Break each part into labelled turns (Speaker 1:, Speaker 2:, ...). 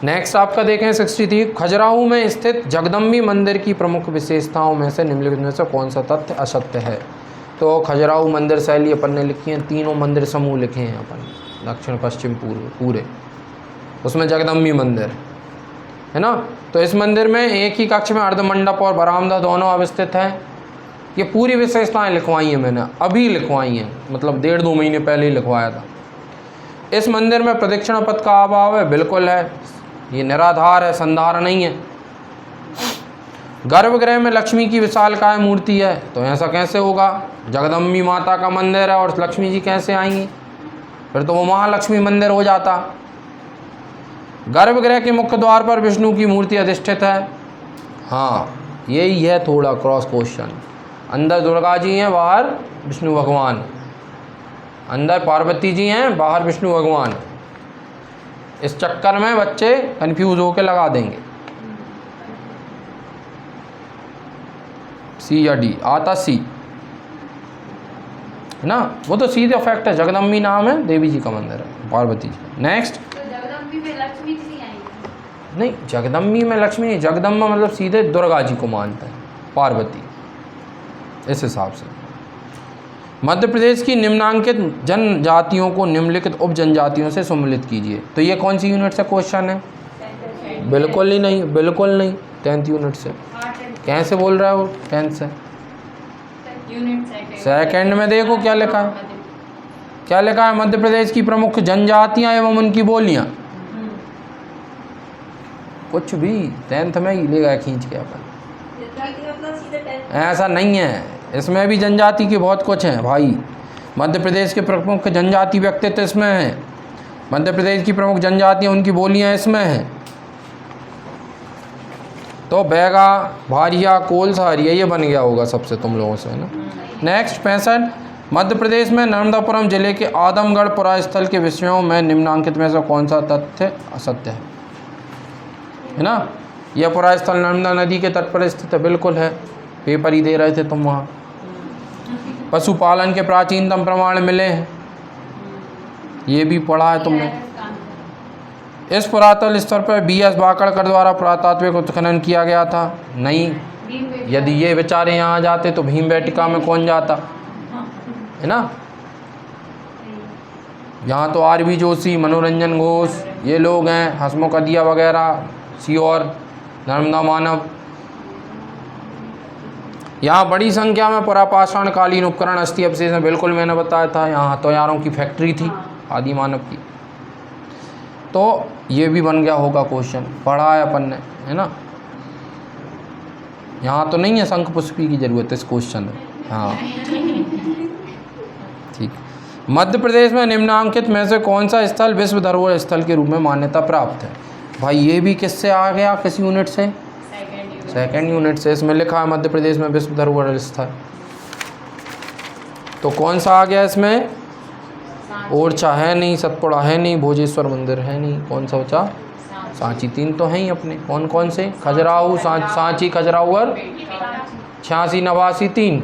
Speaker 1: Next आपका देखें 63, खजुराहो में स्थित जगदम्बी मंदिर की प्रमुख विशेषताओं में से निम्नलिखित में से कौन सा तथ्य असत्य है। तो खजुराहो मंदिर शैली अपन ने लिखी है, तीनों मंदिर समूह लिखे हैं अपन, दक्षिण पश्चिम पूर्व पूरे, उसमें जगदम्बी मंदिर है ना। तो इस मंदिर में एक ही कक्ष में अर्धमंडप और बरामदा दोनों अवस्थित है। ये पूरी विशेषताएं लिखवाई हैं मैंने, अभी लिखवाई हैं, मतलब 1.5-2 महीने पहले ही लिखवाया था। इस मंदिर में प्रदक्षिणा पथ का अभाव है, बिल्कुल है, ये निराधार है, संधार नहीं है। गर्भगृह में लक्ष्मी की विशालकाय मूर्ति है, तो ऐसा कैसे होगा, जगदम्बी माता का मंदिर है और लक्ष्मी जी कैसे आएंगी, फिर तो वो महालक्ष्मी मंदिर हो जाता। गर्भगृह के मुख्य द्वार पर विष्णु की मूर्ति अधिष्ठित है, हाँ यही है थोड़ा क्रॉस क्वेश्चन, अंदर दुर्गा जी हैं, बाहर विष्णु भगवान, अंदर पार्वती जी हैं, बाहर विष्णु भगवान। इस चक्कर में बच्चे कंफ्यूज होकर लगा देंगे, सी या डी, आता सी है ना, वो तो सीधे फैक्ट है, जगदम्बी नाम है, देवी जी का मंदिर है, पार्वती जी। नेक्स्ट,
Speaker 2: तो जगदम्बी में लक्ष्मी जी नहीं आएंगी?
Speaker 1: नहीं, जगदम्बी में लक्ष्मी नहीं, जगदम्बा मतलब सीधे दुर्गा जी को मानता है, पार्वती, इस हिसाब से। मध्य प्रदेश की निम्नांकित जनजातियों को निम्नलिखित उप जनजातियों से सम्मिलित कीजिए। तो ये कौन सी यूनिट से क्वेश्चन है, बिल्कुल ही नहीं, बिल्कुल नहीं, 10th यूनिट से। कैसे बोल रहा है वो 10th से, सेकंड में देखो क्या लिखा है, क्या लिखा है, मध्य प्रदेश की प्रमुख जनजातियां एवं उनकी बोलियां, कुछ भी 10th में ही लेगा खींच के अपन, ऐसा नहीं है, इसमें भी जनजाति के बहुत कुछ हैं भाई। मध्य प्रदेश के प्रमुख जनजाति व्यक्तित्व इसमें हैं, मध्य प्रदेश की प्रमुख जनजातियाँ उनकी बोलियाँ इसमें हैं। तो बैगा, भारिया, कोलसारिया ये बन गया होगा सबसे तुम लोगों से, है ना। नेक्स्ट 65, मध्य प्रदेश में नर्मदापुरम जिले के आदमगढ़ पुरास्थल के विषयों में निम्नांकित में से कौन सा तथ्य असत्य है ना। यह पुरास्थल नर्मदा नदी के तट पर स्थित है, बिल्कुल है, पेपर ही दे रहे थे तुम वहाँ। पशुपालन के प्राचीनतम प्रमाण मिले हैं, ये भी पढ़ा है तुमने। इस पुरातन स्तर पर BS बाकड़कर द्वारा पुरातात्विक उत्खनन किया गया था, नहीं, यदि ये बेचारे यहाँ जाते तो भीमबेटका में कौन जाता, है ना। यहाँ तो RB जोशी, मनोरंजन घोष, ये लोग हैं, हसमुख अदिया वगैरह, सीओर, नर्मदा मानव। यहाँ बड़ी संख्या में पुरापाषाण कालीन उपकरण अस्थि अवशेष में, बिल्कुल मैंने बताया था, यहाँ हथियारों की फैक्ट्री थी आदि मानव की। तो ये भी बन गया होगा क्वेश्चन, पढ़ा है अपन ने, है ना। यहाँ तो नहीं है शंख पुष्पी की जरूरत इस क्वेश्चन में, हाँ ठीक। मध्य प्रदेश में निम्नांकित में से कौन सा स्थल विश्व धरोहर स्थल के रूप में मान्यता प्राप्त है। भाई ये भी किससे आ गया, किस यूनिट से, सेकेंड यूनिट से। इसमें लिखा है मध्य प्रदेश में विश्व धरोहर स्थल, तो कौन सा आ गया इसमें, ओरछा है नहीं, सतपुड़ा है नहीं, भोजेश्वर मंदिर है नहीं, कौन सा बचा, सांची। 3 तो हैं ही अपने, कौन कौन से, खजुराहो, सांची, खजुराहो और 86, 89, 3।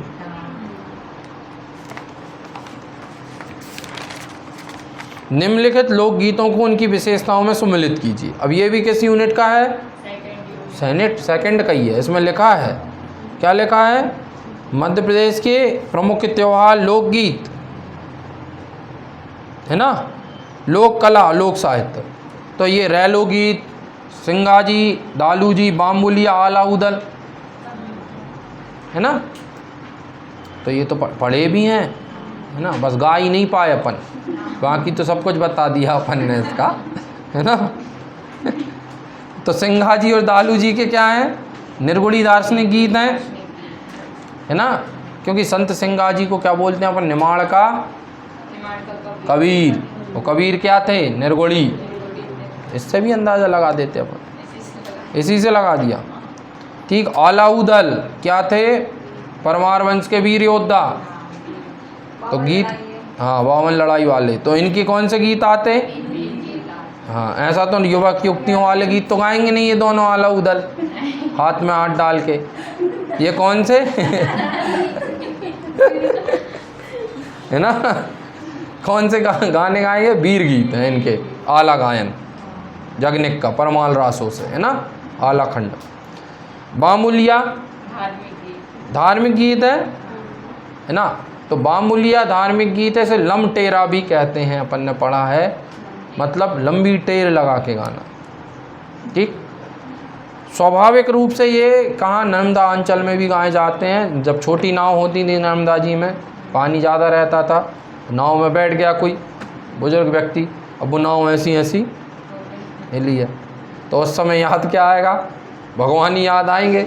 Speaker 1: निम्नलिखित लोकगीतों को उनकी विशेषताओं में सम्मिलित कीजिए। अब ये भी किस यूनिट का है, सेकंड का ही है। इसमें लिखा है, क्या लिखा है, मध्य प्रदेश के प्रमुख त्योहार, लोकगीत, है ना, लोक कला, लोक साहित्य। तो ये रैलो गीत, सिंगाजी, दालूजी, बाम्बुलिया, आला उदल, है ना। तो ये तो पढ़े भी हैं, है ना, बस गा ही नहीं पाए अपन, बाकी तो सब कुछ बता दिया अपन ने इसका, है ना। तो सिंगाजी और दालूजी के क्या हैं, निर्गुणी दार्शनिक गीत हैं, है ना। क्योंकि संत सिंगाजी को क्या बोलते हैं अपन, निमाड़ का कबीर, वो कबीर क्या थे, निर्गुणी। इससे भी अंदाज़ा लगा देते अपन, इसी से लगा दिया, ठीक। आलाउदल क्या थे, परमार वंश के वीर योद्धा, तो गीत, हाँ 52 लड़ाई वाले। तो इनके कौन से गीत आते, हाँ, ऐसा तो युवक युक्तियों वाले गीत तो गाएंगे नहीं ये दोनों, आलाउदल हाथ में हाथ डाल के, ये कौन से है ना, कौन से गाने गाएंगे, वीर गीत हैं इनके, आला गायन, जगनिक का परमाल रासों से, है ना, आला खंड। बामुलिया धार्मिक गीत है ना, तो बामुलिया धार्मिक गीत है, इसे लमटेरा भी कहते हैं, अपन ने पढ़ा है, मतलब लंबी टेर लगा के गाना, ठीक। स्वाभाविक रूप से ये कहाँ नर्मदा अंचल में भी गाए जाते हैं। जब छोटी नाव होती थी नर्मदा जी में, पानी ज़्यादा रहता था, नाव में बैठ गया कोई बुजुर्ग व्यक्ति, अब वो नाव ऐसी ऐसी हिली है, तो उस समय याद क्या आएगा, भगवान ही याद आएंगे।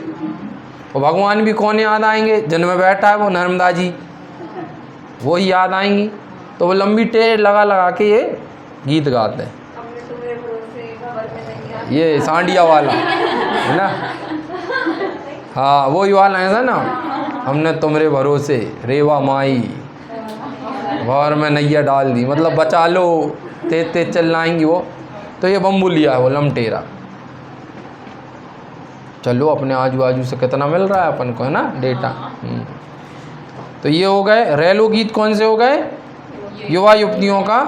Speaker 1: और भगवान भी कौन याद आएंगे, जिनमें बैठा है वो नर्मदा जी, वो ही याद आएंगी। तो वो लंबी टेर लगा लगा के ये गीत गाते हैं। ये सांडिया वाला है ना, हाँ वही वाला है ना, हमने तुमरे भरोसे रेवा माई भौर में नैया डाल दी, मतलब बचा लो, तेज तेज चिल्लाएंगी वो। तो ये बम्बुलिया है वो लमटेरा। चलो अपने आजू बाजू से कितना मिल रहा है अपन को, है ना, डेटा। तो ये हो गए रेलो गीत। कौन से हो गए, युवा युवतियों का।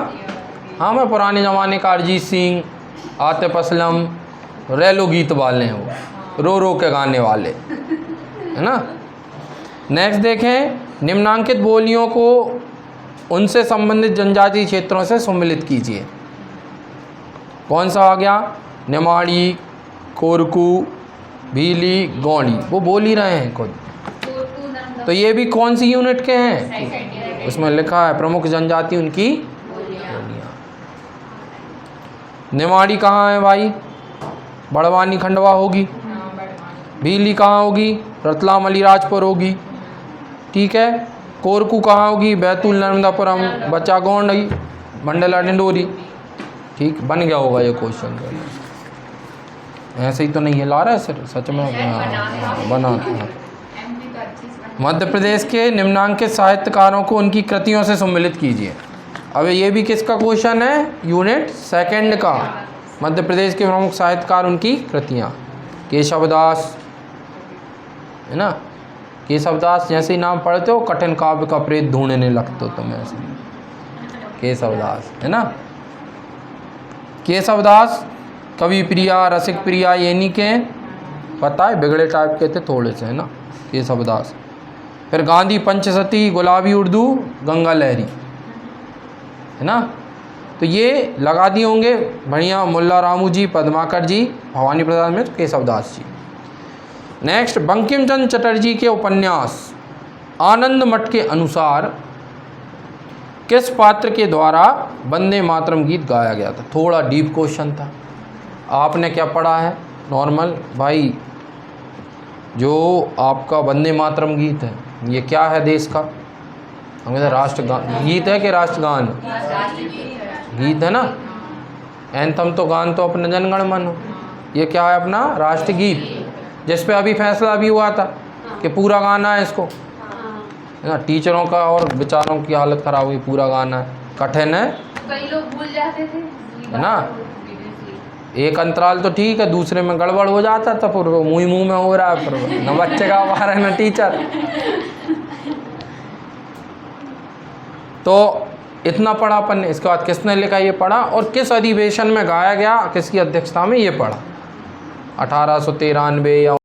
Speaker 1: हाँ मैं पुराने ज़माने का अरिजीत सिंह, आतिफ असलम, रेलो गीत वाले हैं वो, रो रो के गाने वाले, है ना। नेक्स्ट देखें, निम्नांकित बोलियों को उनसे संबंधित जनजातीय क्षेत्रों से सम्मिलित कीजिए। कौन सा आ गया, नेमाड़ी, कोरकू, भीली, गौंडी, वो बोल ही रहे हैं खुद। तो ये भी कौन सी यूनिट के हैं, उसमें लिखा है प्रमुख जनजाति उनकी बोलियाँ। नेमाड़ी कहाँ है भाई, बड़वानी खंडवा होगी। भीली कहाँ होगी, रतलाम अलीराजपुर होगी, ठीक है। कोरकू कहाँ होगी, बैतूल नर्मदापुरम, बच्चा गोंडी, मंडला डिंडोरी, ठीक। बन गया होगा ये क्वेश्चन, ऐसे ही तो नहीं है ला रहा है सर, सच में बना। मध्य प्रदेश के निम्नांकित साहित्यकारों को उनकी कृतियों से सम्मिलित कीजिए। अब ये भी किसका क्वेश्चन है, यूनिट सेकंड का। मध्य प्रदेश के प्रमुख साहित्यकार उनकी कृतियाँ। केशवदास, है ना, केशवदास जैसे ही नाम पढ़ते हो कठिन काव्य का प्रेत ढूंढने लगते हो तुम ऐसे, केशवदास, है ना। केशवदास कवि प्रिया, रसिक प्रिया, ये नहीं के पता है, बिगड़े टाइप के थे थोड़े से, है ना, केशवदास। फिर गांधी पंचसती, गुलाबी उर्दू, गंगा लहरी, है ना। तो ये लगा दिए होंगे बढ़िया, मुल्ला रामू जी, पद्माकर जी, भवानी प्रसाद मिश्र, केशवदास जी। नेक्स्ट, बंकिम चंद्र चटर्जी के उपन्यास आनंद मठ के अनुसार किस पात्र के द्वारा वंदे मातरम गीत गाया गया था। थोड़ा डीप क्वेश्चन था। आपने क्या पढ़ा है, नॉर्मल भाई, जो आपका वंदे मातरम गीत है ये क्या है देश का, हमें तो राष्ट्रगान गीत है कि राष्ट्रगान गीत है ना। एंथम तो गान तो अपने जनगण मन, ये क्या है अपना राष्ट्रगीत, जिस पे अभी फैसला भी हुआ था कि पूरा गाना है इसको, है ना। टीचरों का और बेचारों की हालत ख़राब हुई, पूरा गाना है, कठिन है,
Speaker 2: कई लोग भूल जाते थे,
Speaker 1: है ना। एक अंतराल तो ठीक है, दूसरे में गड़बड़ हो जाता था, फिर वो मुँह में हो रहा है, फिर न बच्चे का बाहर है न टीचर। तो इतना पढ़ा अपन ने। इसके बाद किसने लिखा ये पढ़ा, और किस अधिवेशन में गाया गया, किसकी अध्यक्षता में ये पढ़ा, 1893 या